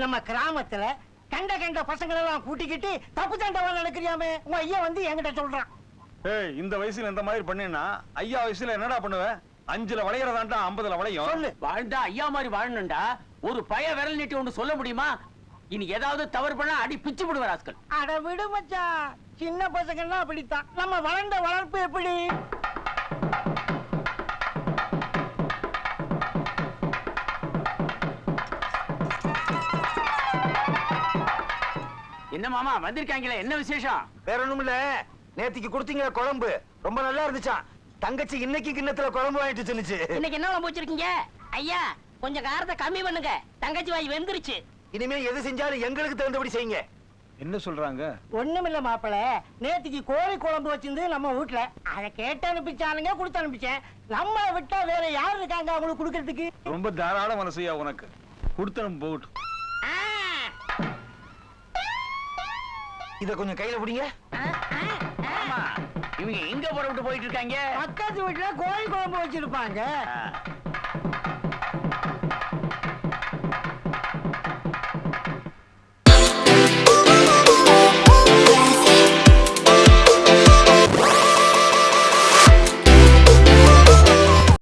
நம்ம கிராமத்துல கண்ட கண்ட பசங்களை எல்லாம் கூட்டிக்கிட்டு தப்பு தண்டவா நடக்கிறியாமே உங்க ஐயா வந்து என்கிட்ட சொல்றான். ஏய், இந்த வயசுல இந்த மாதிரி பண்ணினா ஐயா வயசுல என்னடா பண்ணுவ? 5ல வளையறதாண்டா 50ல வளையும். சொல்லு. வாழ்ந்தா ஐயா மாதிரி வாழணும்டா. ஒரு பய விரல் நீட்டி ஒன்று சொல்ல முடியுமா? இனி ஏதாவது தவறு பண்ணா அடி பிச்சு விடுவார் ஆஸ்கள். அட விடு மச்சான், சின்ன பசங்கன்னா அப்படித்தான். நம்ம வளர்ந்த வளர்ப்பு எப்படி? என்ன மாமா வந்திருக்காங்களே, என்ன விசேஷம்? வேற ஒண்ணும் இல்ல, நேத்திக்கு கொடுத்தீங்க குழம்பு ரொம்ப நல்லா இருந்துச்சான். தங்கச்சி இன்னைக்கு கிண்ணத்துல குழம்பு வாங்கிட்டு சொன்னுச்சு. இன்னைக்கு என்ன குழம்பு வச்சிருக்கீங்க? ஐயா கொஞ்சம் காரத்தை கம்மி பண்ணுங்க, தங்கச்சி வாய் வெந்துருச்சு. இனிமே எது செஞ்சாலும் எங்களுக்கு தகுந்தபடி செய்யுங்க. என்ன சொல்றாங்க? ஒண்ணுமில்ல மாப்பிள, நேத்திக்கு கோழி குழம்பு வச்சிருந்து நம்ம வீட்டுல அதை கேட்டு அனுப்பிச்சானுங்க, கொடுத்து அனுப்பிச்சேன். நம்மளை விட்டா வேற யாரு இருக்காங்க அவங்களுக்கு கொடுக்கறதுக்கு? ரொம்ப தாராள மனசையா உனக்கு. கொடுத்தனும் போகட்டும். இத கொஞ்சம் கையில பிடிங்க. ஆமா, இவங்க எங்க புறப்பட்டு போயிட்டு இருக்காங்க? பக்கத்து வீட்டுல கோழி குழம்பு வச்சிருப்பாங்க.